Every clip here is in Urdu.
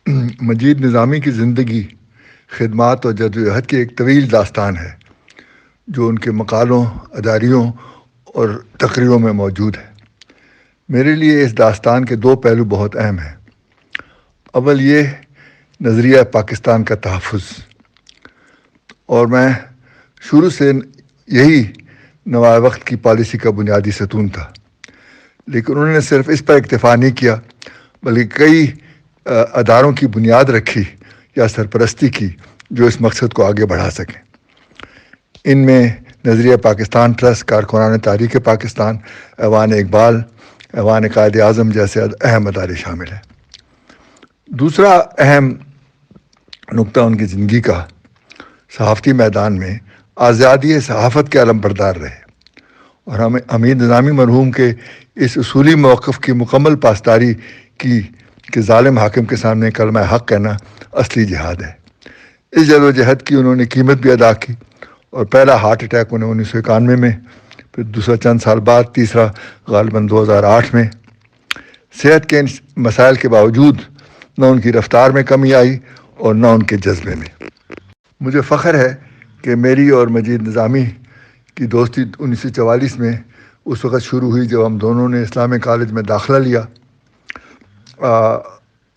مجید نظامی کی زندگی، خدمات اور جدوجہد کی ایک طویل داستان ہے جو ان کے مقالوں، اداریوں اور تقریروں میں موجود ہے۔ میرے لیے اس داستان کے دو پہلو بہت اہم ہیں۔ اول یہ نظریہ پاکستان کا تحفظ، اور میں شروع سے یہی نوائے وقت کی پالیسی کا بنیادی ستون تھا، لیکن انہوں نے صرف اس پر اکتفا نہیں کیا بلکہ کئی اداروں کی بنیاد رکھی یا سرپرستی کی جو اس مقصد کو آگے بڑھا سکیں۔ ان میں نظریہ پاکستان ٹرسٹ، کارکنان تحریک پاکستان، ایوان اقبال، ایوان قائد اعظم جیسے اہم ادارے شامل ہیں۔ دوسرا اہم نقطہ ان کی زندگی کا صحافتی میدان میں آزادی صحافت کے علم بردار رہے، اور ہمیں حمید نظامی مرحوم کے اس اصولی موقف کی مکمل پاسداری کی کہ ظالم حاکم کے سامنے کلمہ حق کہنا اصلی جہاد ہے۔ اس جدوجہد کی انہوں نے قیمت بھی ادا کی، اور پہلا ہارٹ اٹیک انہیں 1991 میں، پھر دوسرا چند سال بعد، تیسرا غالباً 2008 میں۔ صحت کے ان مسائل کے باوجود نہ ان کی رفتار میں کمی آئی اور نہ ان کے جذبے میں۔ مجھے فخر ہے کہ میری اور مجید نظامی کی دوستی 1944 میں اس وقت شروع ہوئی جب ہم دونوں نے اسلامی کالج میں داخلہ لیا۔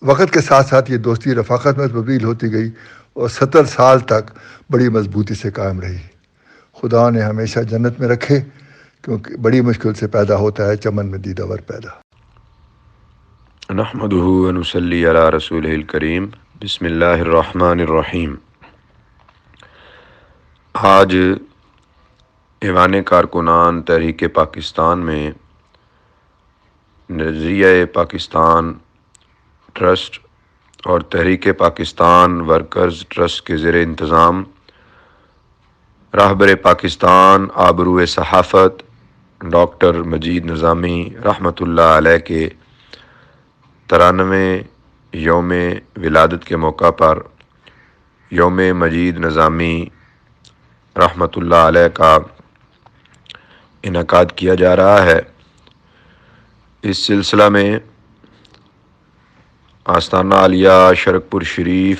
وقت کے ساتھ ساتھ یہ دوستی رفاقت میں تبدیل ہوتی گئی اور 70 سال تک بڑی مضبوطی سے قائم رہی۔ خدا نے ہمیشہ جنت میں رکھے، کیونکہ بڑی مشکل سے پیدا ہوتا ہے چمن میں دیدہ ور پیدا۔ نحمدہ ونصلی علی رسولہ الکریم۔ بسم اللہ الرحمن الرحیم۔ آج ایوان کارکنان تحریک پاکستان میں نظریہ پاکستان ٹرسٹ اور تحریک پاکستان ورکرز ٹرسٹ کے زیر انتظام راہبر پاکستان آبرو صحافت ڈاکٹر مجید نظامی رحمۃ اللہ علیہ کے 93ویں یوم ولادت کے موقع پر یوم مجید نظامی رحمۃ اللہ علیہ کا انعقاد کیا جا رہا ہے۔ اس سلسلہ میں آستانہ عالیہ شرک پور شریف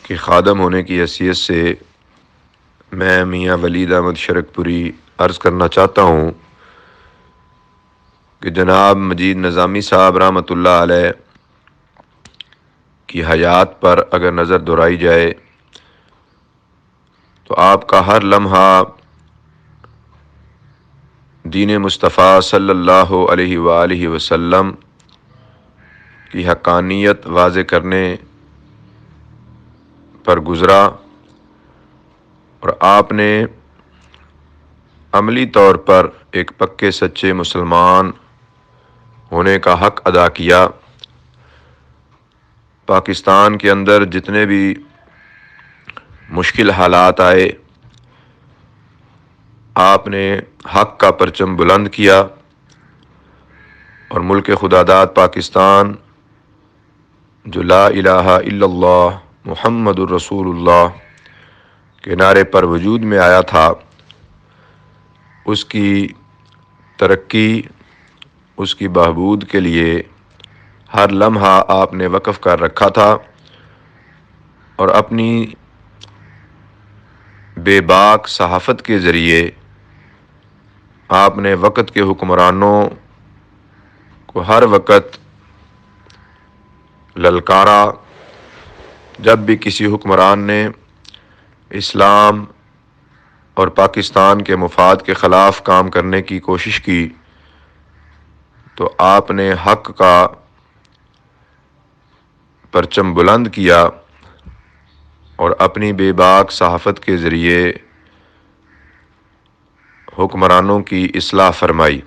کے خادم ہونے کی حیثیت سے میں میاں ولید احمد شرک پوری عرض کرنا چاہتا ہوں کہ جناب مجید نظامی صاحب رحمۃ اللہ علیہ کی حیات پر اگر نظر دوڑائی جائے تو آپ کا ہر لمحہ دین مصطفیٰ صلی اللہ علیہ وآلہ وسلم کی حقانیت واضح کرنے پر گزرا، اور آپ نے عملی طور پر ایک پکے سچے مسلمان ہونے کا حق ادا کیا۔ پاکستان کے اندر جتنے بھی مشکل حالات آئے، آپ نے حق کا پرچم بلند کیا اور ملک خداداد پاکستان جو لا الہ الا اللہ محمد الرسول اللہ کے نعرے پر وجود میں آیا تھا، اس کی ترقی، اس کی بہبود کے لیے ہر لمحہ آپ نے وقف کر رکھا تھا، اور اپنی بے باک صحافت کے ذریعے آپ نے وقت کے حکمرانوں کو ہر وقت للکارا۔ جب بھی کسی حکمران نے اسلام اور پاکستان کے مفاد کے خلاف کام کرنے کی کوشش کی تو آپ نے حق کا پرچم بلند کیا اور اپنی بے باک صحافت کے ذریعے حکمرانوں کی اصلاح فرمائی۔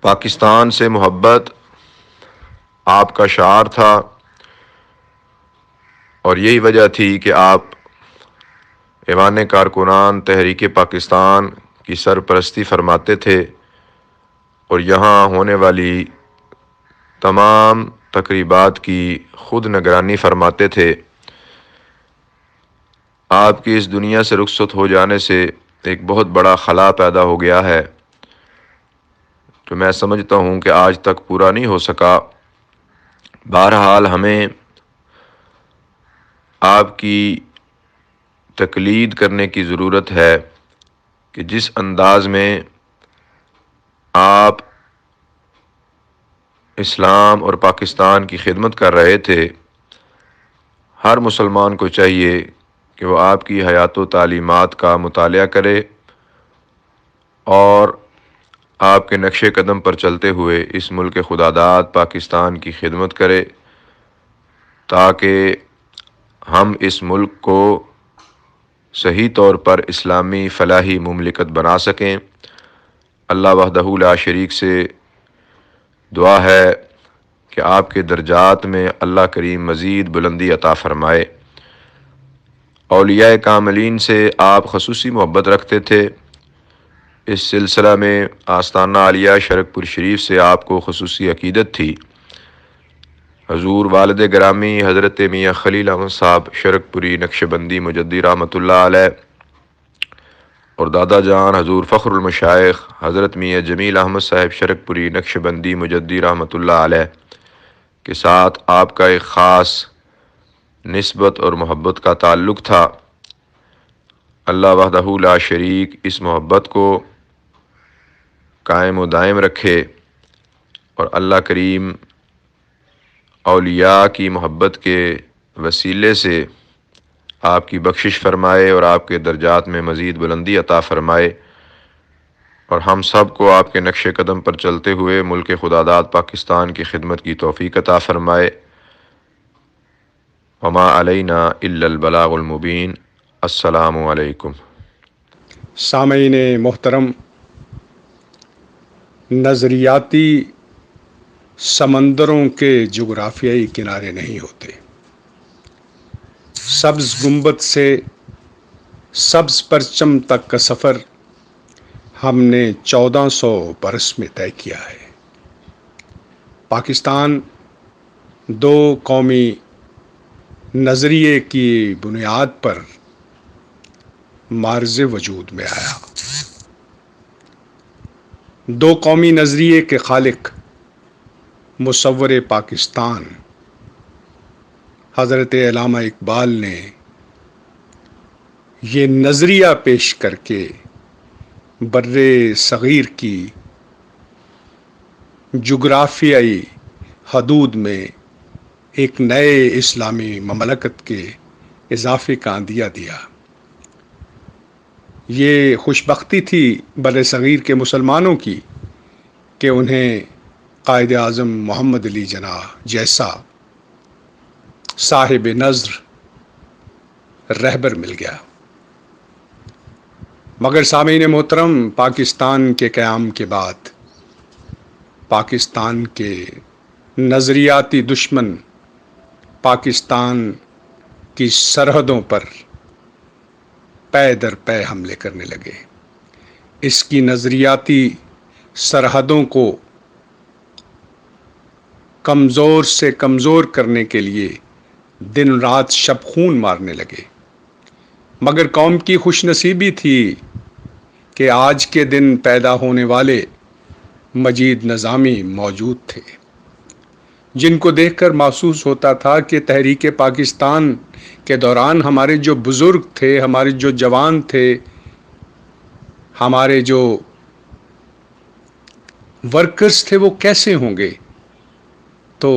پاکستان سے محبت آپ کا شعار تھا، اور یہی وجہ تھی کہ آپ ایوان کارکنان تحریک پاکستان کی سرپرستی فرماتے تھے اور یہاں ہونے والی تمام تقریبات کی خود نگرانی فرماتے تھے۔ آپ کی اس دنیا سے رخصت ہو جانے سے ایک بہت بڑا خلا پیدا ہو گیا ہے جو میں سمجھتا ہوں کہ آج تک پورا نہیں ہو سکا۔ بہرحال ہمیں آپ کی تقلید کرنے کی ضرورت ہے کہ جس انداز میں آپ اسلام اور پاکستان کی خدمت کر رہے تھے، ہر مسلمان کو چاہیے کہ وہ آپ کی حیات و تعلیمات کا مطالعہ کرے اور آپ کے نقش قدم پر چلتے ہوئے اس ملک خداداد پاکستان کی خدمت کرے، تاکہ ہم اس ملک کو صحیح طور پر اسلامی فلاحی مملکت بنا سکیں۔ اللہ وحدہ لا شریک سے دعا ہے کہ آپ کے درجات میں اللہ کریم مزید بلندی عطا فرمائے۔ اولیاء کاملین سے آپ خصوصی محبت رکھتے تھے، اس سلسلہ میں آستانہ عالیہ شرک پور شریف سے آپ کو خصوصی عقیدت تھی۔ حضور والد گرامی حضرت میاں خلیل احمد صاحب شرک پوری نقشبندی مجدی رحمۃ اللہ علیہ اور دادا جان حضور فخر المشائخ حضرت میاں جمیل احمد صاحب شرک پوری نقشبندی مجدی رحمۃ اللہ علیہ کے ساتھ آپ کا ایک خاص نسبت اور محبت کا تعلق تھا۔ اللہ وحدہ لا شریک اس محبت کو قائم و دائم رکھے اور اللہ کریم اولیاء کی محبت کے وسیلے سے آپ کی بخشش فرمائے اور آپ کے درجات میں مزید بلندی عطا فرمائے، اور ہم سب کو آپ کے نقش قدم پر چلتے ہوئے ملک خداداد پاکستان کی خدمت کی توفیق عطا فرمائے۔ وما علینا الا البلاغ المبین۔ السلام علیکم۔ سامعین محترم، نظریاتی سمندروں کے جغرافیائی کنارے نہیں ہوتے۔ سبز گنبد سے سبز پرچم تک کا سفر ہم نے 1400 برس میں طے کیا ہے۔ پاکستان دو قومی نظریے کی بنیاد پر معرض وجود میں آیا۔ دو قومی نظریے کے خالق مصور پاکستان حضرت علامہ اقبال نے یہ نظریہ پیش کر کے بر صغیر کی جغرافیائی حدود میں ایک نئے اسلامی مملکت کے اضافے کا عندیہ دیا۔ یہ خوش بختی تھی بر صغیر کے مسلمانوں کی کہ انہیں قائد اعظم محمد علی جناح جیسا صاحب نظر رہبر مل گیا۔ مگر سامعین محترم، پاکستان کے قیام کے بعد پاکستان کے نظریاتی دشمن پاکستان کی سرحدوں پر پے در پے حملے کرنے لگے۔ اس کی نظریاتی سرحدوں کو کمزور سے کمزور کرنے کے لیے دن رات شب خون مارنے لگے۔ مگر قوم کی خوش نصیبی تھی کہ آج کے دن پیدا ہونے والے مجید نظامی موجود تھے، جن کو دیکھ کر محسوس ہوتا تھا کہ تحریک پاکستان کے دوران ہمارے جو بزرگ تھے، ہمارے جو جوان تھے، ہمارے جو ورکرز تھے، وہ کیسے ہوں گے۔ تو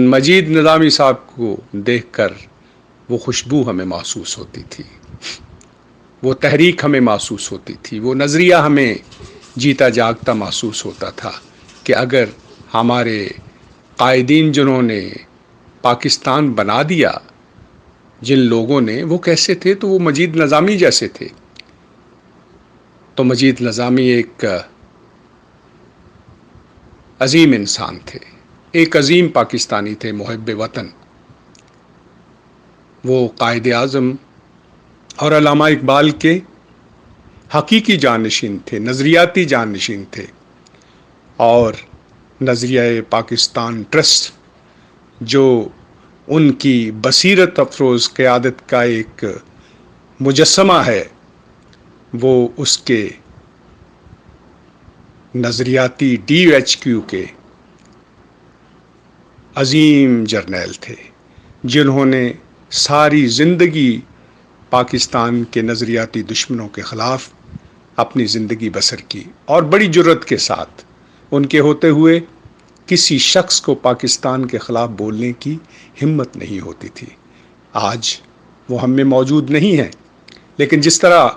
مجید نظامی صاحب کو دیکھ کر وہ خوشبو ہمیں محسوس ہوتی تھی، وہ تحریک ہمیں محسوس ہوتی تھی، وہ نظریہ ہمیں جیتا جاگتا محسوس ہوتا تھا کہ اگر ہمارے قائدین جنہوں نے پاکستان بنا دیا، جن لوگوں نے، وہ کیسے تھے، تو وہ مجید نظامی جیسے تھے۔ تو مجید نظامی ایک عظیم انسان تھے، ایک عظیم پاکستانی تھے، محب وطن۔ وہ قائد اعظم اور علامہ اقبال کے حقیقی جانشین تھے، نظریاتی جانشین تھے، اور نظریہ پاکستان ٹرسٹ جو ان کی بصیرت افروز قیادت کا ایک مجسمہ ہے، وہ اس کے نظریاتی DUHQ کے عظیم جرنیل تھے جنہوں نے ساری زندگی پاکستان کے نظریاتی دشمنوں کے خلاف اپنی زندگی بسر کی، اور بڑی جرت کے ساتھ ان کے ہوتے ہوئے کسی شخص کو پاکستان کے خلاف بولنے کی ہمت نہیں ہوتی تھی۔ آج وہ ہم میں موجود نہیں ہیں، لیکن جس طرح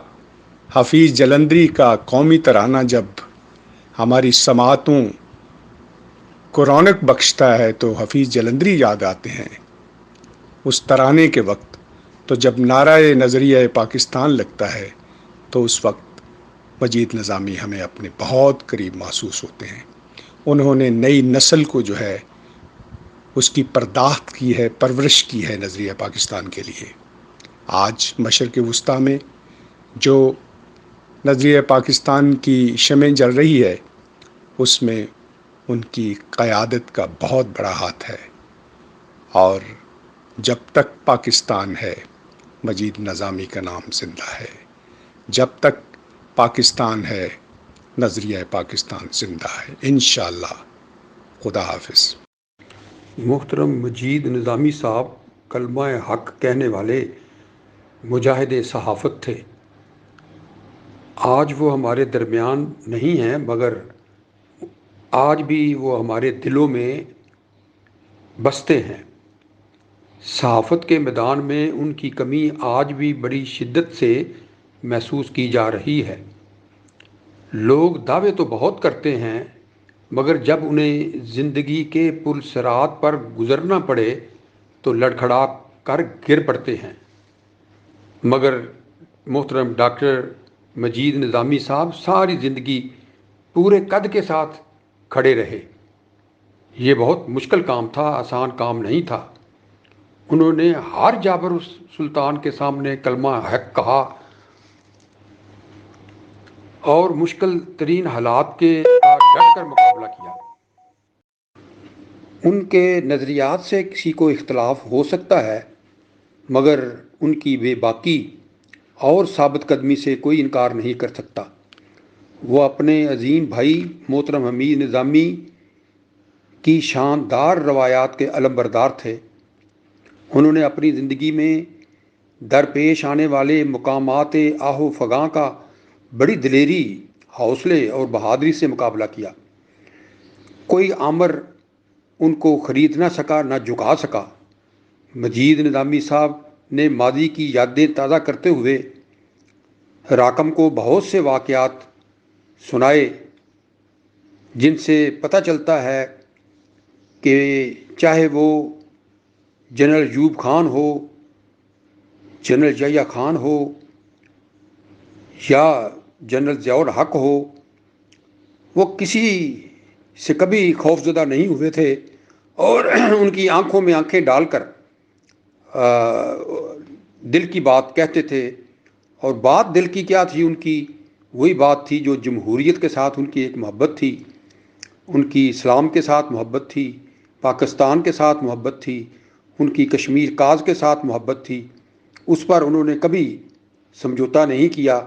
حفیظ جلندری کا قومی ترانہ جب ہماری سماعتوں کو رونق بخشتا ہے تو حفیظ جلندری یاد آتے ہیں اس ترانے کے وقت، تو جب نعرہ نظریہ پاکستان لگتا ہے تو اس وقت مجید نظامی ہمیں اپنے بہت قریب محسوس ہوتے ہیں۔ انہوں نے نئی نسل کو جو ہے اس کی پرداخت کی ہے، پرورش کی ہے نظریہ پاکستان کے لیے۔ آج مشرق وسطیٰ میں جو نظریہ پاکستان کی شمع جل رہی ہے، اس میں ان کی قیادت کا بہت بڑا ہاتھ ہے، اور جب تک پاکستان ہے مجید نظامی کا نام زندہ ہے، جب تک پاکستان ہے نظریہ پاکستان زندہ ہے، انشاءاللہ۔ خدا حافظ۔ محترم مجید نظامی صاحب کلمہ حق کہنے والے مجاہد صحافت تھے۔ آج وہ ہمارے درمیان نہیں ہیں، مگر آج بھی وہ ہمارے دلوں میں بستے ہیں۔ صحافت کے میدان میں ان کی کمی آج بھی بڑی شدت سے محسوس کی جا رہی ہے۔ لوگ دعوے تو بہت کرتے ہیں، مگر جب انہیں زندگی کے پل صراط پر گزرنا پڑے تو لڑکھڑا کر گر پڑتے ہیں۔ مگر محترم ڈاکٹر مجید نظامی صاحب ساری زندگی پورے قد کے ساتھ کھڑے رہے۔ یہ بہت مشکل کام تھا، آسان کام نہیں تھا۔ انہوں نے ہر جابر سلطان کے سامنے کلمہ حق کہا اور مشکل ترین حالات کے ڈٹ کر مقابلہ کیا۔ ان کے نظریات سے کسی کو اختلاف ہو سکتا ہے، مگر ان کی بے باکی اور ثابت قدمی سے کوئی انکار نہیں کر سکتا۔ وہ اپنے عظیم بھائی محترم حمید نظامی کی شاندار روایات کے علمبردار تھے۔ انہوں نے اپنی زندگی میں درپیش آنے والے مقامات آہ و فغاں کا بڑی دلیری، حوصلے اور بہادری سے مقابلہ کیا۔ کوئی آمر ان کو خرید نہ سکا، نہ جھکا سکا۔ مجید نظامی صاحب نے ماضی کی یادیں تازہ کرتے ہوئے راکم کو بہت سے واقعات سنائے، جن سے پتہ چلتا ہے کہ چاہے وہ جنرل ایوب خان ہو، جنرل یحییٰ خان ہو یا جنرل ضیاء الحق ہو، وہ کسی سے کبھی خوفزدہ نہیں ہوئے تھے، اور ان کی آنکھوں میں آنکھیں ڈال کر دل کی بات کہتے تھے۔ اور بات دل کی کیا تھی ان کی؟ وہی بات تھی جو جمہوریت کے ساتھ ان کی ایک محبت تھی، ان کی اسلام کے ساتھ محبت تھی، پاکستان کے ساتھ محبت تھی، ان کی کشمیر کاز کے ساتھ محبت تھی۔ اس پر انہوں نے کبھی سمجھوتا نہیں کیا۔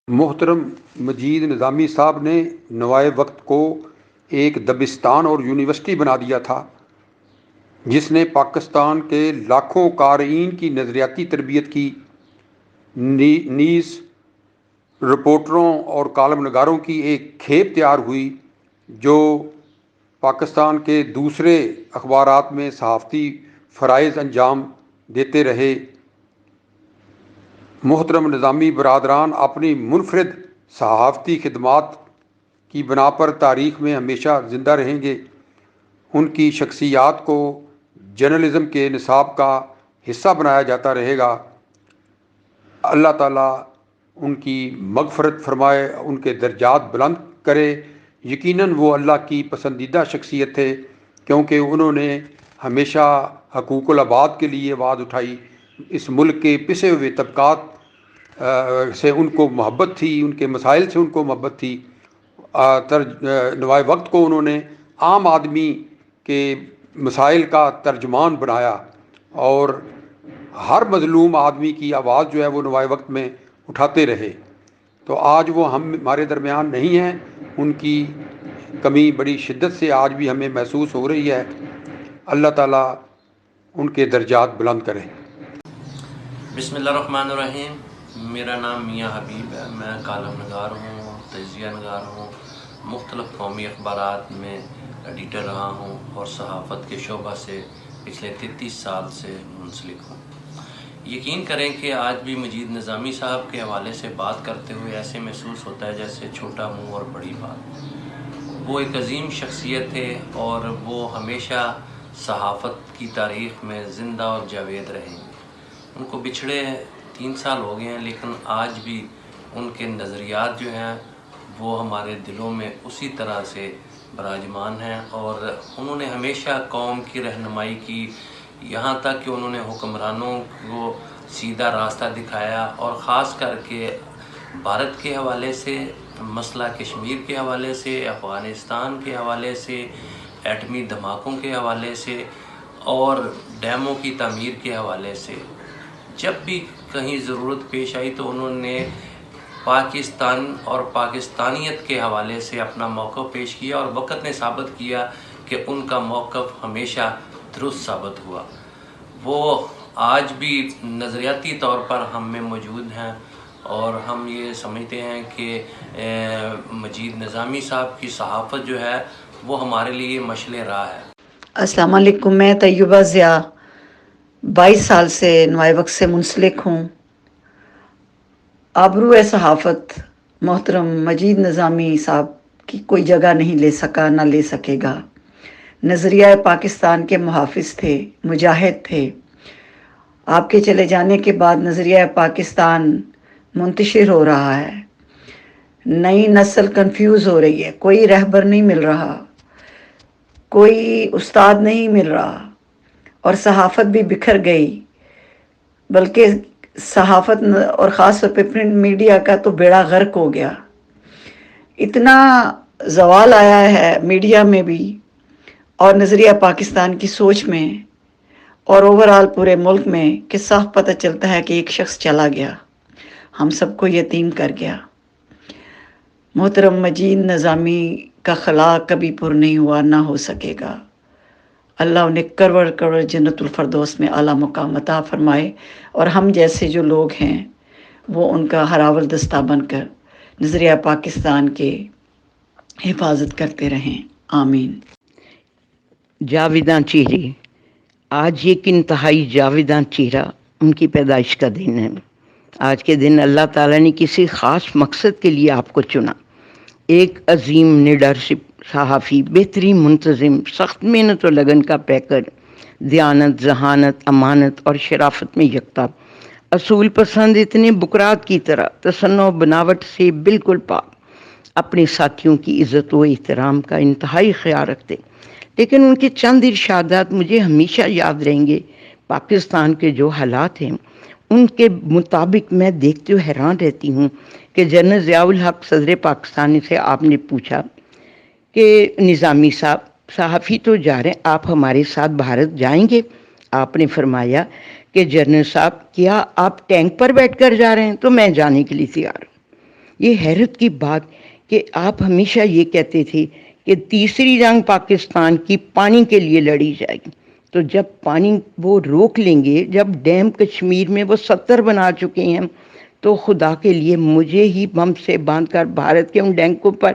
محترم مجید نظامی صاحب نے نوائے وقت کو ایک دبستان اور یونیورسٹی بنا دیا تھا، جس نے پاکستان کے لاکھوں قارئین کی نظریاتی تربیت کی، نیز رپورٹروں اور کالم نگاروں کی ایک کھیپ تیار ہوئی جو پاکستان کے دوسرے اخبارات میں صحافتی فرائض انجام دیتے رہے۔ محترم نظامی برادران اپنی منفرد صحافتی خدمات کی بنا پر تاریخ میں ہمیشہ زندہ رہیں گے۔ ان کی شخصیات کو جرنلزم کے نصاب کا حصہ بنایا جاتا رہے گا۔ اللہ تعالیٰ ان کی مغفرت فرمائے، ان کے درجات بلند کرے۔ یقیناً وہ اللہ کی پسندیدہ شخصیت تھے، کیونکہ انہوں نے ہمیشہ حقوق العباد کے لیے آواز اٹھائی۔ اس ملک کے پسے ہوئے طبقات سے ان کو محبت تھی، ان کے مسائل سے ان کو محبت تھی۔ نوائے وقت کو انہوں نے عام آدمی کے مسائل کا ترجمان بنایا، اور ہر مظلوم آدمی کی آواز جو ہے وہ نوائے وقت میں اٹھاتے رہے۔ تو آج وہ ہمارے درمیان نہیں ہیں، ان کی کمی بڑی شدت سے آج بھی ہمیں محسوس ہو رہی ہے۔ اللہ تعالیٰ ان کے درجات بلند کرے۔ بسم اللہ الرحمن الرحیم۔ میرا نام میاں حبیب ہے، میں کالم نگار ہوں، تجزیہ نگار ہوں، مختلف قومی اخبارات میں ایڈیٹر رہا ہوں اور صحافت کے شعبہ سے پچھلے 33 سال سے منسلک ہوں۔ یقین کریں کہ آج بھی مجید نظامی صاحب کے حوالے سے بات کرتے ہوئے ایسے محسوس ہوتا ہے جیسے چھوٹا منہ اور بڑی بات۔ وہ ایک عظیم شخصیت تھے اور وہ ہمیشہ صحافت کی تاریخ میں زندہ اور جاوید رہیں گے۔ ان کو بچھڑے 3 سال ہو گئے ہیں، لیکن آج بھی ان کے نظریات جو ہیں وہ ہمارے دلوں میں اسی طرح سے براجمان ہیں، اور انہوں نے ہمیشہ قوم کی رہنمائی کی، یہاں تک کہ انہوں نے حکمرانوں کو سیدھا راستہ دکھایا، اور خاص کر کے بھارت کے حوالے سے، مسئلہ کشمیر کے حوالے سے، افغانستان کے حوالے سے، ایٹمی دھماکوں کے حوالے سے اور ڈیموں کی تعمیر کے حوالے سے جب بھی کہیں ضرورت پیش آئی تو انہوں نے پاکستان اور پاکستانیت کے حوالے سے اپنا موقف پیش کیا، اور وقت نے ثابت کیا کہ ان کا موقف ہمیشہ درست ثابت ہوا۔ وہ آج بھی نظریاتی طور پر ہم میں موجود ہیں، اور ہم یہ سمجھتے ہیں کہ مجید نظامی صاحب کی صحافت جو ہے وہ ہمارے لیے مشعل راہ ہے۔ السلام علیکم، میں طیبہ ضیاء 22 سال سے نوائے وقت سے منسلک ہوں۔ آبرو صحافت محترم مجید نظامی صاحب کی کوئی جگہ نہیں لے سکا، نہ لے سکے گا۔ نظریہ پاکستان کے محافظ تھے، مجاہد تھے۔ آپ کے چلے جانے کے بعد نظریہ پاکستان منتشر ہو رہا ہے، نئی نسل کنفیوز ہو رہی ہے، کوئی رہبر نہیں مل رہا، کوئی استاد نہیں مل رہا، اور صحافت بھی بکھر گئی۔ بلکہ صحافت اور خاص طور پہ پرنٹ میڈیا کا تو بیڑا غرق ہو گیا۔ اتنا زوال آیا ہے میڈیا میں بھی، اور نظریہ پاکستان کی سوچ میں، اور اوورآل پورے ملک میں، کہ صاف پتہ چلتا ہے کہ ایک شخص چلا گیا، ہم سب کو یتیم کر گیا۔ محترم مجید نظامی کا خلا کبھی پر نہیں ہوا، نہ ہو سکے گا۔ اللہ انہیں کروڑ کروڑ جنت الفردوس میں اعلیٰ مقام عطا فرمائے، اور ہم جیسے جو لوگ ہیں وہ ان کا ہراول دستہ بن کر نظریہ پاکستان کے حفاظت کرتے رہیں، آمین۔ جاویداں چہرے، آج ایک انتہائی جاویداں چہرہ ان کی پیدائش کا دن ہے۔ آج کے دن اللہ تعالیٰ نے کسی خاص مقصد کے لیے آپ کو چنا۔ ایک عظیم لیڈرشپ، صحافی، بہترین منتظم، سخت محنت و لگن کا پیکر، دیانت، ذہانت، امانت اور شرافت میں یکتا، اصول پسند، اتنے بکرات کی طرح تصنع و بناوٹ سے بالکل پاک، اپنے ساتھیوں کی عزت و احترام کا انتہائی خیال رکھتے۔ لیکن ان کے چند ارشادات مجھے ہمیشہ یاد رہیں گے۔ پاکستان کے جو حالات ہیں ان کے مطابق میں دیکھتے ہوئے حیران رہتی ہوں کہ جنرل ضیاء الحق صدر پاکستان سے آپ نے پوچھا کہ نظامی صاحب، صحافی تو جا رہے ہیں، آپ ہمارے ساتھ بھارت جائیں گے؟ آپ نے فرمایا کہ جنرل صاحب، کیا آپ ٹینک پر بیٹھ کر جا رہے ہیں؟ تو میں جانے کے لیے تیار ہوں۔ یہ حیرت کی بات کہ آپ ہمیشہ یہ کہتے تھے کہ تیسری جنگ پاکستان کی پانی کے لیے لڑی جائے گی، تو جب پانی وہ روک لیں گے، جب ڈیم کشمیر میں وہ 70 بنا چکے ہیں، تو خدا کے لیے مجھے ہی بم سے باندھ کر بھارت کے ان ڈینکوں پر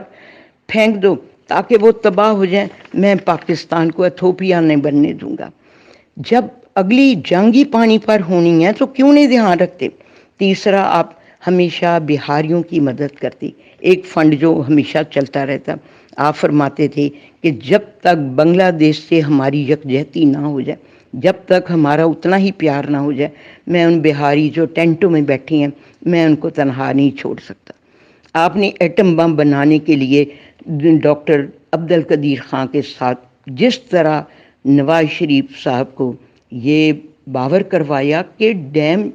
پھینک دو تاکہ وہ تباہ ہو جائیں۔ میں پاکستان کو ایتھوپیا نہیں بننے دوں گا۔ جب اگلی جنگ ہی پانی پر ہونی ہے تو کیوں نہیں دھیان رکھتے؟ تیسرا، آپ ہمیشہ بہاریوں کی مدد کرتے، ایک فنڈ جو ہمیشہ چلتا رہتا۔ آپ فرماتے تھے کہ جب تک بنگلہ دیش سے ہماری یکجہتی نہ ہو جائے، جب تک ہمارا اتنا ہی پیار نہ ہو جائے، میں ان بہاری جو ٹینٹوں میں بیٹھی ہیں میں ان کو تنہا نہیں چھوڑ سکتا۔ آپ نے ایٹم بم بنانے کے لیے ڈاکٹر عبدالقدیر خان کے ساتھ جس طرح نواز شریف صاحب کو یہ باور کروایا کہ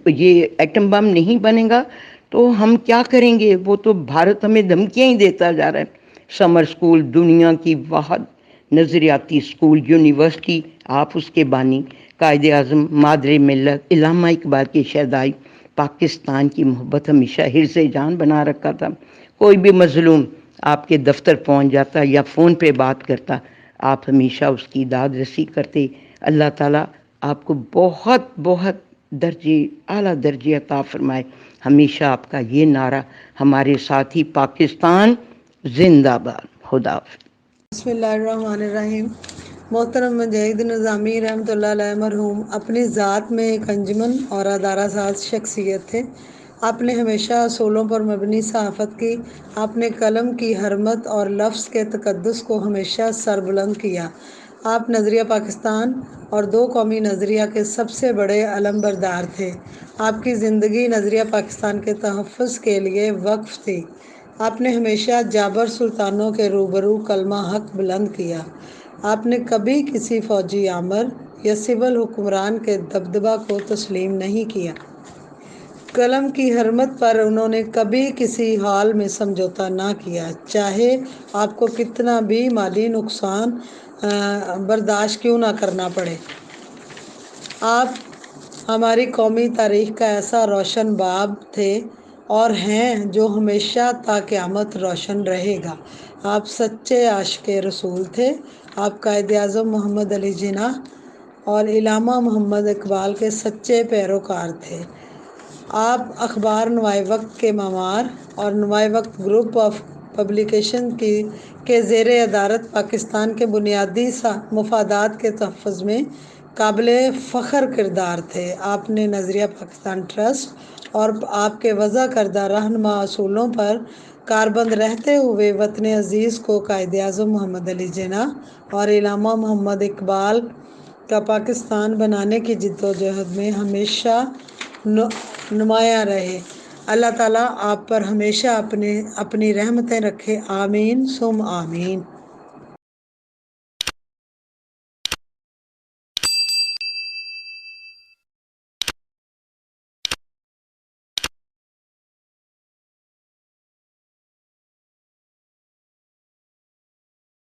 یہ ایٹم بم نہیں بنے گا تو ہم کیا کریں گے، وہ تو بھارت ہمیں دھمکیاں ہی دیتا جا رہا ہے۔ سمر سکول، دنیا کی واحد نظریاتی سکول، یونیورسٹی، آپ اس کے بانی، قائد اعظم، مادر ملت، علامہ اقبال کی شیدائی، پاکستان کی محبت ہمیشہ حرص جان بنا رکھا تھا۔ کوئی بھی مظلوم آپ کے دفتر پہنچ جاتا یا فون پہ بات کرتا، آپ ہمیشہ اس کی داد رسی کرتے، اللہ تعالیٰ آپ کو بہت بہت درجے اعلیٰ درجے عطا فرمائے. ہمیشہ آپ کا یہ نعرہ ہمارے ساتھی پاکستان زندہ باد. خدا حافظ. بسم اللہ الرحمن الرحیم. محترم مجاہد نظامی رحمۃ اللہ علیہ مرحوم اپنی ذات میں ایک انجمن اور ادارہ ساز شخصیت تھے. آپ نے ہمیشہ اصولوں پر مبنی صحافت کی. آپ نے قلم کی حرمت اور لفظ کے تقدس کو ہمیشہ سربلند کیا. آپ نظریہ پاکستان اور دو قومی نظریہ کے سب سے بڑے علم بردار تھے. آپ کی زندگی نظریہ پاکستان کے تحفظ کے لیے وقف تھی. آپ نے ہمیشہ جابر سلطانوں کے روبرو کلمہ حق بلند کیا. آپ نے کبھی کسی فوجی آمر یا سول حکمران کے دبدبہ کو تسلیم نہیں کیا. قلم کی حرمت پر انہوں نے کبھی کسی حال میں سمجھوتا نہ کیا، چاہے آپ کو کتنا بھی مالی نقصان برداشت کیوں نہ کرنا پڑے. آپ ہماری قومی تاریخ کا ایسا روشن باب تھے اور ہیں جو ہمیشہ تا قیامت روشن رہے گا. آپ سچے عاشق رسول تھے. آپ قائد اعظم محمد علی جناح اور علامہ محمد اقبال کے سچے پیروکار تھے. آپ اخبار نوائے وقت کے معمار اور نوائے وقت گروپ آف پبلیکیشن کے زیر ادارت پاکستان کے بنیادی مفادات کے تحفظ میں قابل فخر کردار تھے. آپ نے نظریہ پاکستان ٹرسٹ اور آپ کے وضع کردہ رہنما اصولوں پر کاربند رہتے ہوئے وطن عزیز کو قائد اعظم محمد علی جناح اور علامہ محمد اقبال کا پاکستان بنانے کی جدوجہد میں ہمیشہ نمایاں رہے. اللہ تعالیٰ آپ پر ہمیشہ اپنی رحمتیں رکھے. آمین ثم آمین.